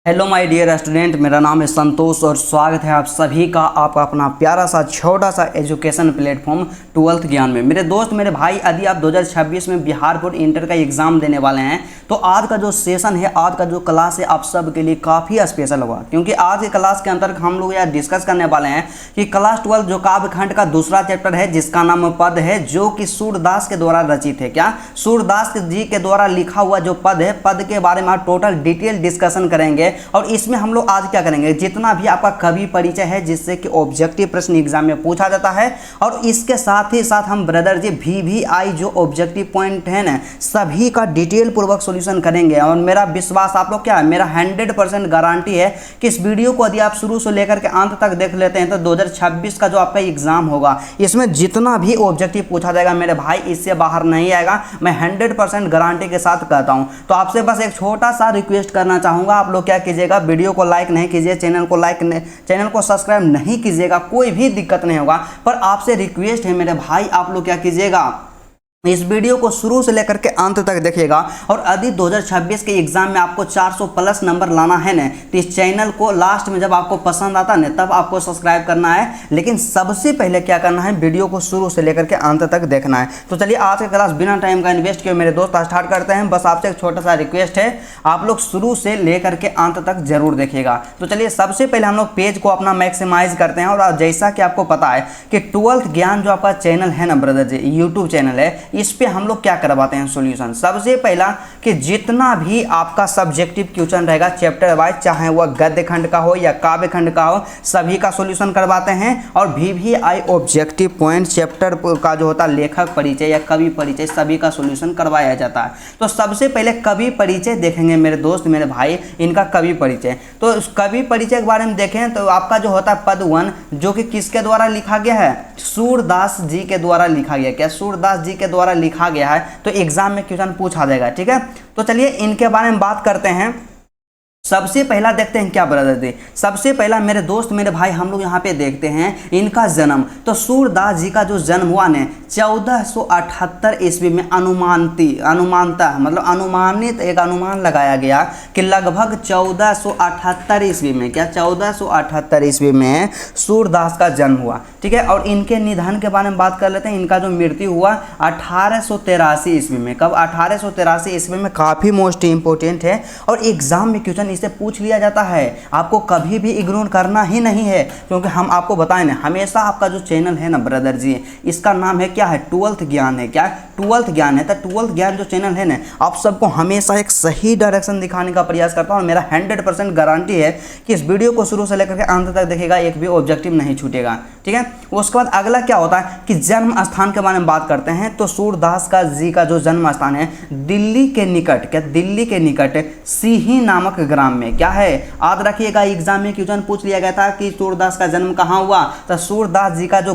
Hello my dear student, मेरा नाम है संतोष और स्वागत है आप सभी का आपका अपना प्यारा सा छोटा सा एजुकेशन प्लेटफॉर्म 12th ज्ञान में। मेरे दोस्त मेरे भाई, यदि आप 2026 में बिहार बोर्ड इंटर का एग्ज़ाम देने वाले हैं तो आज का जो सेशन है, आज का जो क्लास है आप सब के लिए काफ़ी स्पेशल होगा, क्योंकि आज के क्लास के अंदर हम लोग यह डिस्कस करने वाले हैं कि क्लास 12 जो काव्य खंड का दूसरा चैप्टर है जिसका नाम पद है, जो कि सूरदास के द्वारा रचित है। क्या सूरदास जी के द्वारा लिखा हुआ जो पद है, पद के बारे में आप टोटल डिटेल डिस्कशन करेंगे। और इसमें हम लोग आज क्या करेंगे, जितना भी आपका कवि परिचय है जिससे कि ऑब्जेक्टिव प्रश्न एग्जाम में पूछा जाता है, और इसके साथ ही साथ हम ब्रदर जी VVI जो ऑब्जेक्टिव पॉइंट है ना, सभी का डिटेल पूर्वक सॉल्यूशन करेंगे। और मेरा विश्वास आप लोग क्या है, मेरा 100% गारंटी है कि इस वीडियो को यदि आप शुरू से लेकर के अंत तक देख लेते हैं तो 2026 का जो आपका एग्जाम होगा इसमें जितना भी ऑब्जेक्टिव पूछा जाएगा मेरे भाई, इससे बाहर नहीं आएगा। मैं 100% गारंटी के साथ कहता हूं। तो आपसे बस एक छोटा सा रिक्वेस्ट करना चाहूंगा, आप लोग क्या कीजिएगा, वीडियो को लाइक नहीं कीजिए, चैनल को सब्सक्राइब नहीं कीजिएगा, कोई भी दिक्कत नहीं होगा। पर आपसे रिक्वेस्ट है मेरे भाई, आप लोग क्या कीजिएगा, इस वीडियो को शुरू से लेकर के अंत तक देखिएगा। और यदि 2026 के एग्जाम में आपको 400 प्लस नंबर लाना है ना, तो इस चैनल को लास्ट में जब आपको पसंद आता है तब आपको सब्सक्राइब करना है, लेकिन सबसे पहले क्या करना है, वीडियो को शुरू से लेकर के अंत तक देखना है। तो चलिए आज का क्लास बिना टाइम का इन्वेस्ट किए मेरे दोस्त स्टार्ट करते हैं। बस आपसे एक छोटा सा रिक्वेस्ट है, आप लोग शुरू से लेकर के अंत तक जरूर देखिएगा। तो चलिए सबसे पहले हम लोग पेज को अपना मैक्सिमाइज करते हैं। और जैसा कि आपको पता है कि 12th ज्ञान जो आपका चैनल है ना ब्रदर जी, यूट्यूब चैनल है, इस पे हम लोग क्या करवाते हैं सॉल्यूशन। सबसे पहला कि जितना भी आपका सब्जेक्टिव क्वेश्चन रहेगा चैप्टर वाइज, चाहे वह गद्य खंड का हो या काव्य खंड का हो, सभी का सॉल्यूशन करवाते हैं। और VVI ऑब्जेक्टिव पॉइंट चैप्टर का जो होता है लेखक परिचय या कवि परिचय, सभी का सॉल्यूशन करवाया जाता है। तो सबसे पहले कवि परिचय देखेंगे मेरे दोस्त मेरे भाई, इनका कवि परिचय। तो उस कवि परिचय के बारे में देखें तो आपका जो होता है पद 1, जो कि किसके द्वारा लिखा गया है, सूरदास जी के द्वारा लिखा गया। क्या सूरदास जी के द्वारा लिखा गया है, तो एग्जाम में क्वेश्चन पूछा जाएगा। ठीक है, तो चलिए इनके बारे में बात करते हैं। सबसे पहला देखते हैं क्या ब्रदर जी, सबसे पहला मेरे दोस्त मेरे भाई हम लोग यहाँ पे देखते हैं इनका जन्म। तो सूरदास जी का जो जन्म हुआ ने 1478 ईस्वी में अनुमानता मतलब अनुमानित एक अनुमान लगाया गया कि लगभग 1478 ईस्वी में, क्या 1478 ईस्वी में सूरदास का जन्म हुआ। ठीक है, और इनके निधन के बारे में बात कर लेते हैं। इनका जो मृत्यु हुआ 1883 ईस्वी में। कब, 1883 ईस्वी में। काफ़ी मोस्ट इंपॉर्टेंट है और एग्जाम में क्वेश्चन इसे पूछ लिया जाता है। आपको कभी भी इग्नोर करना ही नहीं है, क्योंकि हम आपको बताएं ना, हमेशा आपका जो चैनल है ना ब्रदर जी, इसका नाम है क्या है, 12th ज्ञान है। क्या 12th ज्ञान है, तो 12th ज्ञान जो चैनल है ना, आप सबको हमेशा एक सही डायरेक्शन दिखाने का प्रयास करता हूँ। और मेरा 100% गारंटी है कि इस वीडियो को शुरू से लेकर के अंत तक देखेगा, एक भी ऑब्जेक्टिव नहीं छूटेगा। ठीक है, उसके बाद अगला क्या होता है कि जन्म स्थान के बारे में बात करते हैं। तो सूरदास का जी का जो जन्म स्थान है दिल्ली के निकट, क्या दिल्ली के निकट सीही नामक ग्राम में। क्या है, याद रखिएगा, एग्जाम में क्वेश्चन पूछ लिया गया था कि सूरदास का जन्म कहाँ हुआ। तो सूरदास जी का जो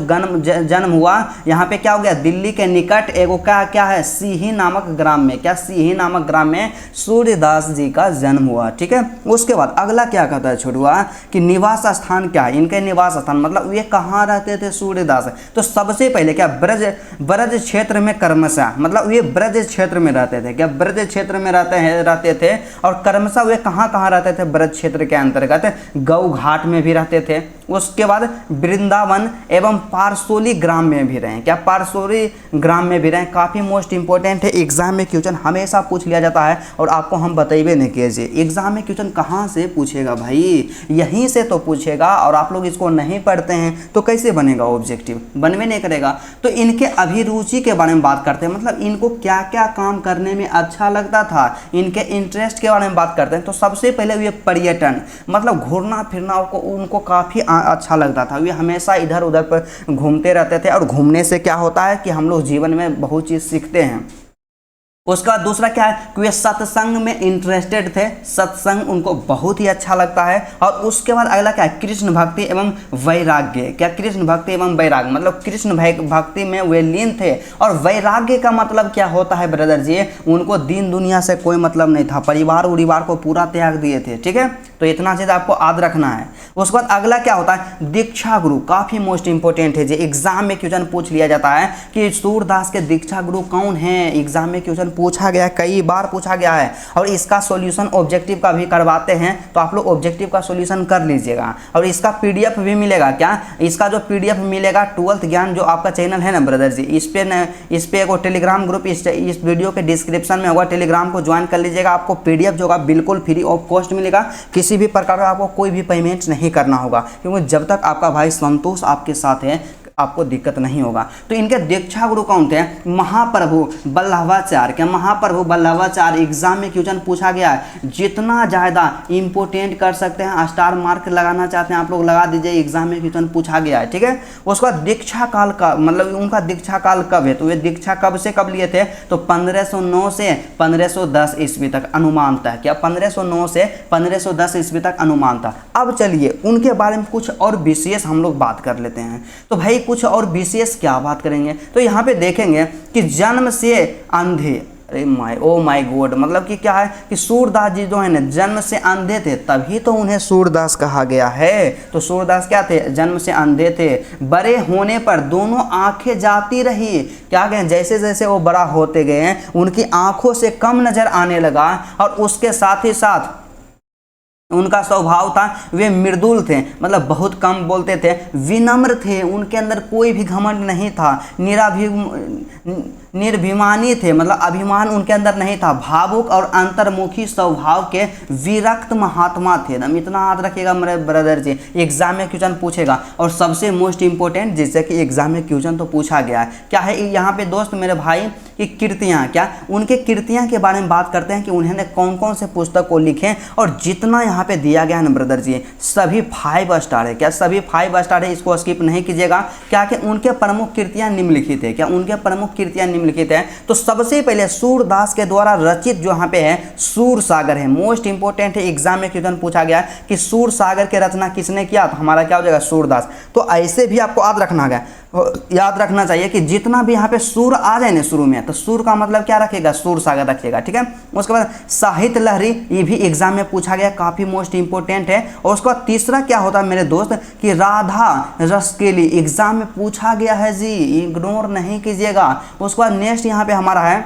जन्म हुआ यहाँ पे क्या हो गया, दिल्ली के निकट एगो क्या है, सीही नामक ग्राम में। क्या सीही नामक ग्राम में सूरदास जी का जन्म हुआ। ठीक है, उसके बाद अगला क्या कहता है छोटुआ कि निवास स्थान क्या है, इनके निवास स्थान मतलब ये कहाँ रहते थे सूरदास। तो सबसे पहले क्या, ब्रज क्षेत्र में कर्मशा, मतलब ये ब्रज क्षेत्र में रहते थे। क्या ब्रज क्षेत्र में रहते थे। और कर्मशा वे कहाँ रहते थे, ब्रज क्षेत्र के अंतर्गत गौ घाट में भी रहते थे। उसके बाद वृंदावन एवं पारसोली ग्राम में भी रहे। क्या पारसोली ग्राम में भी रहे। काफ़ी मोस्ट इंपॉर्टेंट है, एग्जाम में क्वेश्चन हमेशा पूछ लिया जाता है और आपको हम बतेबे नहीं कीजिए। एग्जाम में क्वेश्चन कहाँ से पूछेगा भाई, यहीं से तो पूछेगा। और आप लोग इसको नहीं पढ़ते हैं तो कैसे बनेगा ऑब्जेक्टिव, बनवे नहीं करेगा। तो इनके अभिरुचि के बारे में बात करते हैं, मतलब इनको क्या क्या काम करने में अच्छा लगता था, इनके इंटरेस्ट के बारे में बात करते हैं। तो सबसे पहले ये पर्यटन, मतलब घूमना फिरना को उनको काफ़ी अच्छा लगता था। वे हमेशा इधर उधर पर घूमते रहते थे। और घूमने से क्या होता है कि हम लोग जीवन में बहुत चीज़ सीखते हैं। उसका दूसरा क्या है कि वे सत्संग में इंटरेस्टेड थे, सत्संग उनको बहुत ही अच्छा लगता है। और उसके बाद अगला क्या है, कृष्ण भक्ति एवं वैराग्य। क्या कृष्ण भक्ति एवं वैराग्य, मतलब कृष्ण भक्ति में वे लीन थे। और वैराग्य का मतलब क्या होता है ब्रदर जी, उनको दीन दुनिया से कोई मतलब नहीं था, परिवार उरिवार को पूरा त्याग दिए थे। ठीक है, तो इतना चीज़ आपको याद रखना है। उसके बाद अगला क्या होता है, दीक्षा गुरु। काफ़ी मोस्ट इंपॉर्टेंट है, जो एग्जाम में क्वेश्चन पूछ लिया जाता है कि सूरदास के दीक्षा गुरु कौन है, एग्जाम में क्वेश्चन क्वेश्चन पूछा गया है, कई बार पूछा गया है, और इसका सॉल्यूशन ऑब्जेक्टिव का भी करवाते हैं, तो आप लोग ऑब्जेक्टिव का सॉल्यूशन कर लीजिएगा। और इसका पीडीएफ भी मिलेगा, क्या इसका जो पीडीएफ मिलेगा 12th ज्ञान जो आपका चैनल है ना ब्रदर जी, इस पे एक टेलीग्राम ग्रुप इस वीडियो के डिस्क्रिप्शन में होगा, टेलीग्राम को ज्वाइन कर लीजिएगा। आपको पीडीएफ जो होगा बिल्कुल फ्री ऑफ कॉस्ट मिलेगा, किसी भी प्रकार का आपको कोई भी पेमेंट नहीं करना होगा, क्योंकि जब तक आपका भाई संतोष आपके साथ है आपको दिक्कत नहीं होगा। तो इनके दीक्षा गुरु कौन थे? महाप्रभु वल्लभाचार्य। क्या महाप्रभु वल्लभाचार्य एग्जाम में क्वेश्चन पूछा गया है, जितना ज़्यादा इंपोर्टेंट कर सकते हैं, स्टार मार्क लगाना चाहते हैं आप लोग लगा दीजिए, एग्जाम में क्वेश्चन पूछा गया है, ठीक है। उसके बाद दीक्षा काल का मतलब उनका दीक्षा काल कब है, तो वे दीक्षा कब से कब लिए थे, तो 1509 से 1510 ईस्वी तक अनुमान था। क्या 1509 से 1510 ईस्वी तक अनुमान था। अब चलिए उनके बारे में कुछ और विशेष हम लोग बात कर लेते हैं। तो भाई कुछ और विशेष क्या बात करेंगे, तो यहाँ पे देखेंगे कि जन्म से अंधे, अरे माय गॉड, मतलब कि क्या है कि सूरदास जी जो है ना जन्म से अंधे थे, तभी तो उन्हें सूरदास कहा गया है। तो सूरदास क्या थे? जन्म से अंधे थे। बड़े होने पर दोनों आंखें जाती रही। क्या कहें, जैसे जैसे वो बड़ा होते गए उनकी आंखों से कम नजर आने लगा, और उसके साथ ही साथ उनका स्वभाव था वे मृदुल थे, मतलब बहुत कम बोलते थे, विनम्र थे, उनके अंदर कोई भी घमंड नहीं था, निर्भिमानी थे, मतलब अभिमान उनके अंदर नहीं था, भावुक और अंतर्मुखी स्वभाव के विरक्त महात्मा थे। हम इतना याद रखिएगा मेरे ब्रदर जी, एग्जाम में क्वेश्चन पूछेगा। और सबसे मोस्ट इंपॉर्टेंट जिससे कि एग्जाम में क्वेश्चन तो पूछा गया है, क्या है यहाँ पे दोस्त मेरे भाई की कृतियाँ, क्या उनके कृतियाँ के बारे में बात करते हैं कि उन्होंने कौन कौन से पुस्तक को लिखे, और जितना यहाँ पे दिया गया है ना ब्रदर जी सभी 5 स्टार है। क्या सभी 5 स्टार है, इसको स्किप नहीं कीजिएगा। क्या कि उनके प्रमुख कृतियाँ निम्नलिखित है। क्या उनके प्रमुख कृतियाँ निम्नलिखित है, तो सबसे पहले सूरदास के द्वारा रचित जो यहाँ पे है सूर सागर है, मोस्ट इंपोर्टेंट है, एग्जाम में क्वेश्चन पूछा गया कि सूर सागर की रचना किसने किया, तो हमारा क्या हो जाएगा सूरदास। तो ऐसे भी आपको याद रखना चाहिए कि जितना भी यहाँ पे सूर आ जाए ना शुरू में, तो सूर का मतलब क्या रखेगा, सूर सागर रखिएगा, ठीक है। उसके बाद साहित्य लहरी, ये भी एग्जाम में पूछा गया, काफी मोस्ट इंपोर्टेंट है। और उसके बाद तीसरा क्या होता है मेरे दोस्त कि राधा रस के लिए, एग्जाम में पूछा गया है जी, इग्नोर नहीं कीजिएगा। उसके बाद नेक्स्ट यहाँ पे हमारा है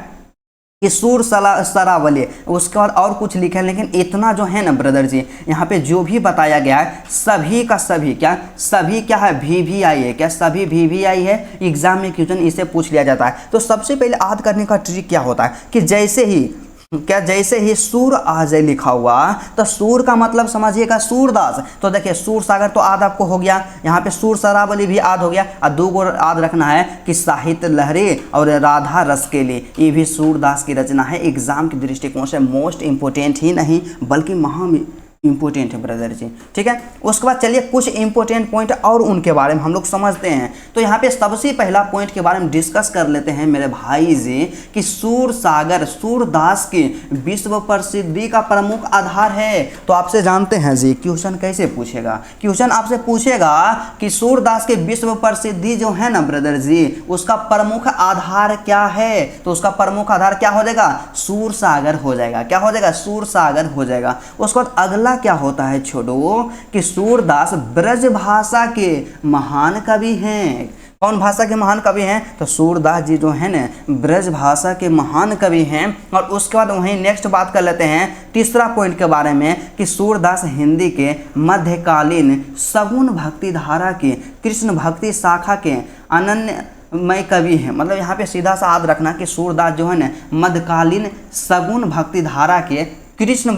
कि सूर सरावली, उसके बाद और कुछ लिखा है, लेकिन इतना जो है ना ब्रदर जी यहाँ पे जो भी बताया गया है सभी का सभी, क्या सभी क्या है, VVI है। क्या सभी VVI है, एग्जाम में क्वेश्चन इसे पूछ लिया जाता है। तो सबसे पहले याद करने का ट्रिक क्या होता है कि जैसे ही सूर आ जाए लिखा हुआ, तो सूर का मतलब समझिएगा सूरदास। तो देखिए सूर सागर तो आद आपको हो गया, यहाँ पे सूर सरावली भी आद हो गया, और 2 को याद रखना है कि साहित्य लहरी और राधा रस के लिए, ये भी सूरदास की रचना है। एग्जाम के दृष्टिकोण से मोस्ट इंपोर्टेंट ही नहीं बल्कि महा इंपोर्टेंट है ब्रदर जी, ठीक है। उसके बाद चलिए कुछ इंपोर्टेंट पॉइंट और उनके बारे में हम लोग समझते हैं। तो यहाँ पे सबसे पहला पॉइंट के बारे में डिस्कस कर लेते हैं मेरे भाई जी कि सूर सागर सूरदास की विश्व प्रसिद्धि का प्रमुख आधार है। तो आपसे जानते हैं जी क्वेश्चन कैसे पूछेगा, क्वेश्चन आपसे पूछेगा कि सूरदास की विश्व प्रसिद्धि जो है ना ब्रदर जी उसका प्रमुख आधार क्या है, तो उसका प्रमुख आधार क्या हो जाएगा, सूर सागर हो जाएगा। क्या हो जाएगा, सूर सागर हो जाएगा। उसके बाद अगला क्या होता है छोड़ो कि सूरदास ब्रज भाषा के महान कवि हैं। कौन भाषा के महान कवि हैं, तो सूरदास जी जो है ना ब्रज भाषा के महान कवि हैं। और उसके बाद वहीं नेक्स्ट बात कर लेते हैं तीसरा पॉइंट के बारे में कि सूरदास हिंदी के मध्यकालीन सगुण भक्ति धारा के कृष्ण भक्ति शाखा के अनन्य मय कवि हैं। मतलब यहाँ पे सीधा सा याद रखना कि सूरदास जो है ना मध्यकालीन सगुण भक्ति धारा के कृष्ण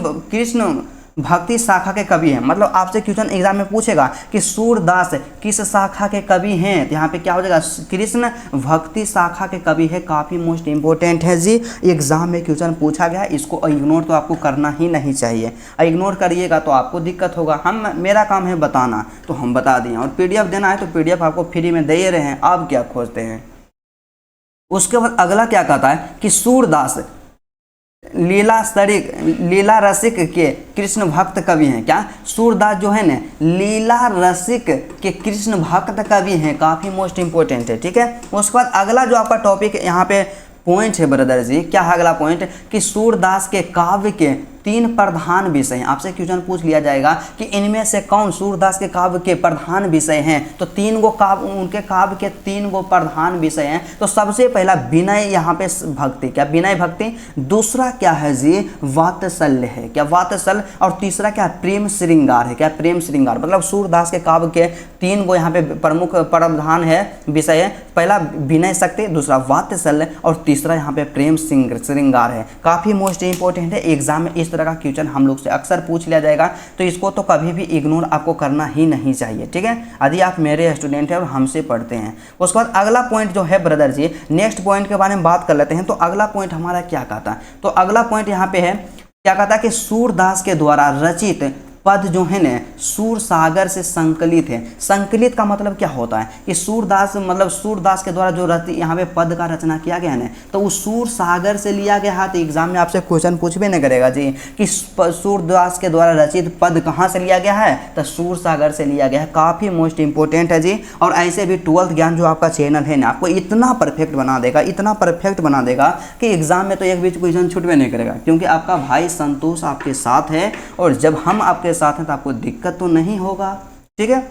भक्ति शाखा के कवि हैं। मतलब आपसे क्वेश्चन एग्जाम में पूछेगा कि सूरदास किस शाखा के कवि हैं, तो यहाँ पे क्या हो जाएगा, कृष्ण भक्ति शाखा के कवि है। काफ़ी मोस्ट इंपोर्टेंट है जी, एग्जाम में क्वेश्चन पूछा गया, इसको इग्नोर तो आपको करना ही नहीं चाहिए। इग्नोर करिएगा तो आपको दिक्कत होगा। मेरा काम है बताना, तो हम बता दिए, और पीडीएफ देना है तो पीडीएफ आपको फ्री में दे रहे हैं, आप क्या खोजते हैं। उसके बाद अगला क्या कहता है कि सूरदास लीला रसिक के कृष्ण भक्त कवि हैं। क्या सूरदास जो है ना लीला रसिक के कृष्ण भक्त कवि हैं। काफ़ी मोस्ट इंपोर्टेंट है, ठीक है। उसके बाद अगला जो आपका टॉपिक यहाँ पे पॉइंट है ब्रदर जी, क्या है अगला पॉइंट कि सूरदास के काव्य के तीन प्रधान विषय हैं। आपसे क्वेश्चन पूछ लिया जाएगा कि इनमें से कौन सूरदास के काव्य के प्रधान विषय हैं, तो तीन गो काव्य, उनके काव्य के तीन गो प्रधान विषय हैं। तो सबसे पहला विनय, यहाँ पे भक्ति, क्या विनय भक्ति, दूसरा क्या है जी वात्सल्य है, क्या वात्सल्य, और तीसरा क्या प्रेम श्रृंगार है, क्या प्रेम श्रृंगार। मतलब सूरदास के काव्य के तीन गो यहाँ पे प्रमुख प्रधान है विषय है, पहला विनय शक्ति, दूसरा वात्सल्य और तीसरा यहाँ पे प्रेम श्रृंगार है। काफ़ी मोस्ट इंपॉर्टेंट है, एग्जाम में इस तरह का क्वेश्चन हम लोग से अक्सर पूछ लिया जाएगा, तो इसको तो कभी भी इग्नोर आपको करना ही नहीं चाहिए, ठीक है, यदि आप मेरे स्टूडेंट हैं और हमसे पढ़ते हैं। उसके बाद अगला पॉइंट जो है ब्रदर जी, नेक्स्ट पॉइंट के बारे में बात कर लेते हैं। तो अगला पॉइंट हमारा क्या कहता है, तो अगला पॉइंट यहाँ पे है, क्या कहता है कि सूरदास के द्वारा रचित पद जो है ना सूर सागर से संकलित है। संकलित का मतलब क्या होता है कि सूरदास, मतलब सूरदास के द्वारा जो यहाँ पे पद का रचना किया गया है ना, तो उस सूर सागर से लिया गया है। तो एग्जाम में आपसे क्वेश्चन पूछ भी नहीं करेगा जी कि सूरदास के द्वारा रचित पद कहाँ से लिया गया है, तो सूर सागर से लिया गया है। काफ़ी मोस्ट इंपॉर्टेंट है जी। और ऐसे भी 12th ज्ञान जो आपका चैनल है ना, आपको इतना परफेक्ट बना देगा, इतना परफेक्ट बना देगा कि एग्जाम में तो एक भी क्वेश्चन छूट भी नहीं करेगा, क्योंकि आपका भाई संतोष आपके साथ है। और जब हम आपके साथ हैं तो आपको दिक्कत तो नहीं होगा, ठीक है।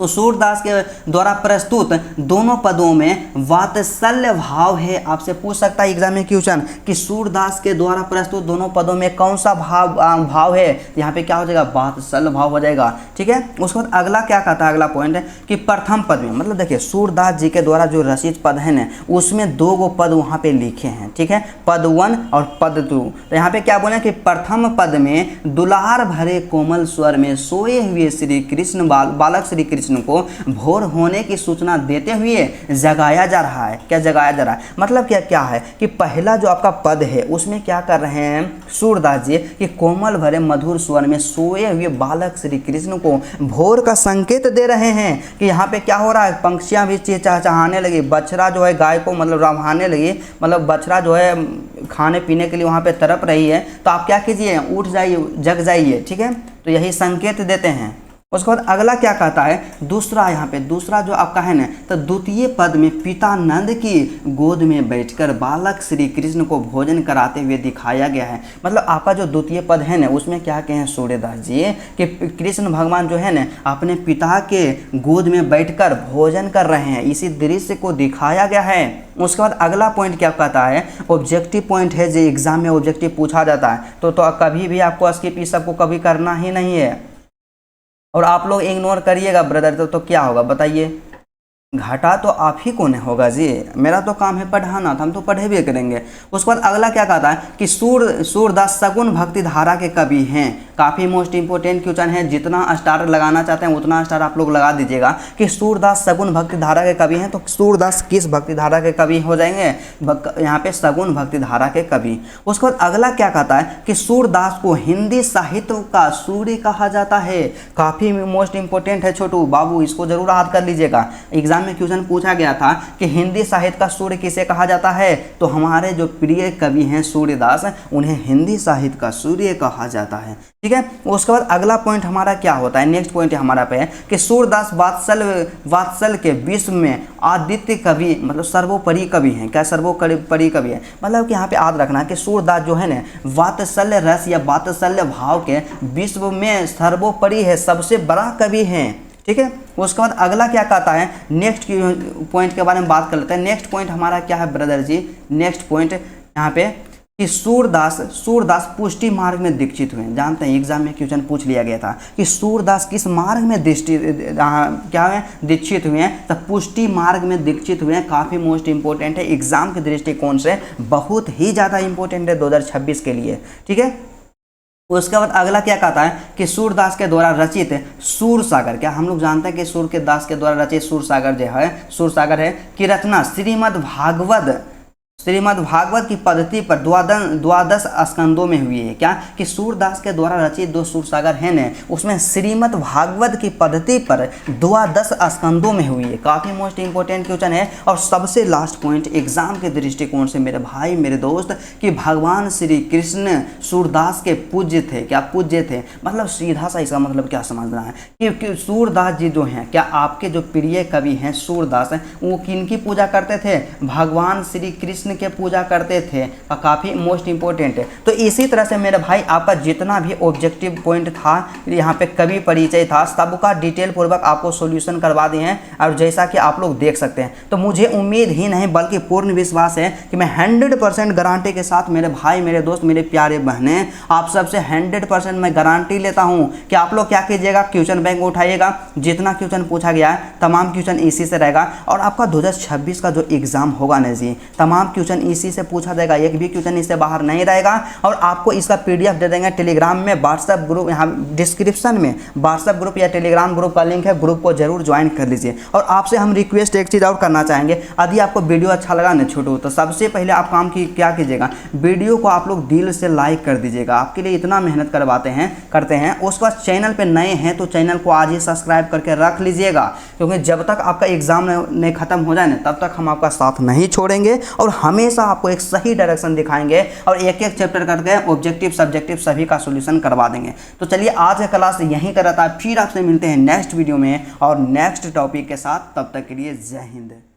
तो सूरदास के द्वारा प्रस्तुत दोनों पदों में वात्सल्य भाव है। आपसे पूछ सकता है एग्जाम में क्वेश्चन कि सूरदास के द्वारा प्रस्तुत दोनों पदों में कौन सा भाव है, यहाँ पे क्या हो जाएगा, वात्सल्य भाव हो जाएगा, ठीक है। उसके बाद अगला क्या कहता है, अगला पॉइंट है कि प्रथम पद में, मतलब देखिए सूरदास जी के द्वारा जो रचित पद है ना, उसमें दो गो पद वहाँ पे लिखे हैं, ठीक है, पद 1 और पद 2। तो यहाँ पे क्या बोले कि प्रथम पद में दुलार भरे कोमल स्वर में सोए हुए श्री कृष्ण बालक श्री कृष्ण को भोर होने की सूचना देते हुए जगाया जा रहा है। क्या जगाया जा रहा है, मतलब क्या है कि पहला जो आपका पद है उसमें क्या कर रहे हैं सूरदास जी कि कोमल भरे मधुर स्वर में सोए हुए बालक श्री कृष्ण को भोर का संकेत दे रहे हैं कि यहाँ पे क्या हो रहा है, पंक्षियां भी चहचहाने लगी, बछड़ा जो है गाय को मतलब रवाने लगी, मतलब बछड़ा जो है खाने पीने के लिए वहाँ पे तड़प रही है। तो आप क्या कीजिए, उठ जाइए, जग जाइए, ठीक है। तो यही संकेत देते हैं। उसके बाद अगला क्या कहता है, दूसरा, यहाँ पे दूसरा जो आपका है ना, तो द्वितीय पद में पिता नंद की गोद में बैठकर बालक श्री कृष्ण को भोजन कराते हुए दिखाया गया है। मतलब आपका जो द्वितीय पद है ना, उसमें क्या कहें सूर्यदास जी कि कृष्ण भगवान जो है ना अपने पिता के गोद में बैठकर भोजन कर रहे हैं, इसी दृश्य को दिखाया गया है। उसके बाद अगला पॉइंट क्या कहता है, ऑब्जेक्टिव पॉइंट है, जो एग्जाम में ऑब्जेक्टिव पूछा जाता है, तो कभी भी आपको स्किप इस सबको कभी करना ही नहीं है। और आप लोग इग्नोर करिएगा ब्रदर, तो क्या होगा बताइए, घाटा तो आप ही को नहीं होगा जी। मेरा तो काम है पढ़ाना, तो हम तो पढ़े भी करेंगे। उसके बाद अगला क्या कहता है कि सूरदास सगुन भक्ति धारा के कवि हैं। काफ़ी मोस्ट इंपोर्टेंट क्वेश्चन है, जितना स्टार लगाना चाहते हैं उतना स्टार आप लोग लगा दीजिएगा कि सूरदास सगुन भक्ति धारा के कवि हैं। तो सूरदास किस भक्ति धारा के कवि हो जाएंगे, यहाँ पे सगुन भक्ति धारा के कवि। उसके बाद अगला क्या कहता है कि सूरदास को हिंदी साहित्य का सूर्य कहा जाता है। काफ़ी मोस्ट इंपोर्टेंट है छोटू बाबू, इसको जरूर याद कर लीजिएगा। एग्जाम में क्वेश्चन पूछा गया था कि हिंदी साहित्य का सूर्य किसे कहा जाता है, तो हमारे जो प्रिय कवि हैं सूर्यदास, उन्हें हिंदी साहित्य का सूर्य कहा जाता है, ठीक है। उसके बाद अगला पॉइंट हमारा क्या होता है, नेक्स्ट पॉइंट हमारा पे है कि सूरदास वात्सल्य के विश्व में आदित्य कवि, मतलब सर्वोपरि कवि हैं। क्या सर्वोपरि कवि है, मतलब कि यहाँ पे याद रखना है कि सूरदास जो है ना वात्सल्य रस या वात्सल्य भाव के विश्व में सर्वोपरि है, सबसे बड़ा कवि हैं, ठीक है। उसके बाद अगला क्या कहता है, नेक्स्ट पॉइंट के बारे में बात कर लेते हैं। नेक्स्ट पॉइंट हमारा क्या है ब्रदर जी, नेक्स्ट पॉइंट यहाँ पे कि सूरदास पुष्टि मार्ग में दीक्षित हुए। जानते हैं एग्जाम में क्वेश्चन पूछ लिया गया था कि सूरदास किस मार्ग में क्या है दीक्षित हुए हैं, तो पुष्टि मार्ग में दीक्षित हुए हैं। काफ़ी मोस्ट इंपॉर्टेंट है, एग्जाम के दृष्टिकोण से बहुत ही ज़्यादा इंपॉर्टेंट है 2026 के लिए, ठीक है। उसके बाद अगला क्या कहता है कि सूरदास के द्वारा रचित सूर सागर, क्या हम लोग जानते हैं कि सूरदास के द्वारा रचित सूर सागर जो है, सूर सागर है की रचना श्रीमद् भागवत की पद्धति पर द्वादश स्कंदों में हुई है। क्या कि सूरदास के द्वारा रचित दो सूरसागर है न, उसमें श्रीमद् भागवत की पद्धति पर द्वादश स्कंदों में हुई है। काफ़ी मोस्ट इंपॉर्टेंट क्वेश्चन है। और सबसे लास्ट पॉइंट एग्जाम के दृष्टिकोण से मेरे भाई मेरे दोस्त कि भगवान श्री कृष्ण सूरदास के पूज्य थे। क्या पूज्य थे, मतलब सीधा सा इसका मतलब क्या समझना है कि सूरदास जी जो हैं, क्या आपके जो प्रिय कवि हैं सूरदास हैं, वो किनकी पूजा करते थे, भगवान श्री कृष्ण के पूजा करते थे, काफ़ी मोस्ट इंपॉर्टेंट है। तो इसी तरह से मेरे भाई आपका जितना भी ऑब्जेक्टिव पॉइंट था, यहाँ पे कवि परिचय था, सबका डिटेल पूर्वक आपको सॉल्यूशन करवा दिए हैं। और जैसा कि आप लोग देख सकते हैं, तो मुझे उम्मीद ही नहीं बल्कि पूर्ण विश्वास है कि मैं 100% गारंटी के साथ मेरे भाई, मेरे दोस्त, मेरे प्यारे बहनें, आप सबसे 100% मैं गारंटी लेता हूँ कि आप लोग क्या कीजिएगा, क्वेश्चन बैंक उठाइएगा, जितना क्वेश्चन पूछा गया है तमाम क्वेश्चन इसी से रहेगा। और आपका 2026 का जो एग्जाम होगा ना जी, तमाम क्वेश्चन इसी से पूछा जाएगा, एक भी क्वेश्चन इससे बाहर नहीं रहेगा। और आपको इसका PDF दे देंगे टेलीग्राम में, व्हाट्सएप ग्रुप, यहाँ डिस्क्रिप्शन में व्हाट्सएप ग्रुप या टेलीग्राम ग्रुप का लिंक है, ग्रुप को जरूर ज्वाइन कर लीजिए। और आपसे हम रिक्वेस्ट एक चीज़ और करना चाहेंगे, यदि आपको वीडियो अच्छा लगा ना छोटू, तो सबसे पहले आप काम की क्या कीजिएगा, वीडियो को आप लोग दिल से लाइक कर दीजिएगा। आपके लिए इतना मेहनत करते हैं। उसके बाद चैनल पे नए हैं तो चैनल को आज ही सब्सक्राइब करके रख लीजिएगा, क्योंकि जब तक आपका एग्जाम नहीं खत्म हो जाए ना, तब तक हम आपका साथ नहीं छोड़ेंगे और हमेशा आपको एक सही डायरेक्शन दिखाएंगे और एक एक चैप्टर करके ऑब्जेक्टिव सब्जेक्टिव सभी का सोल्यूशन करवा देंगे। तो चलिए आज का क्लास यहीं का रहता है, फिर आपसे मिलते हैं नेक्स्ट वीडियो में और नेक्स्ट टॉपिक के साथ। तब तक के लिए जय हिंद।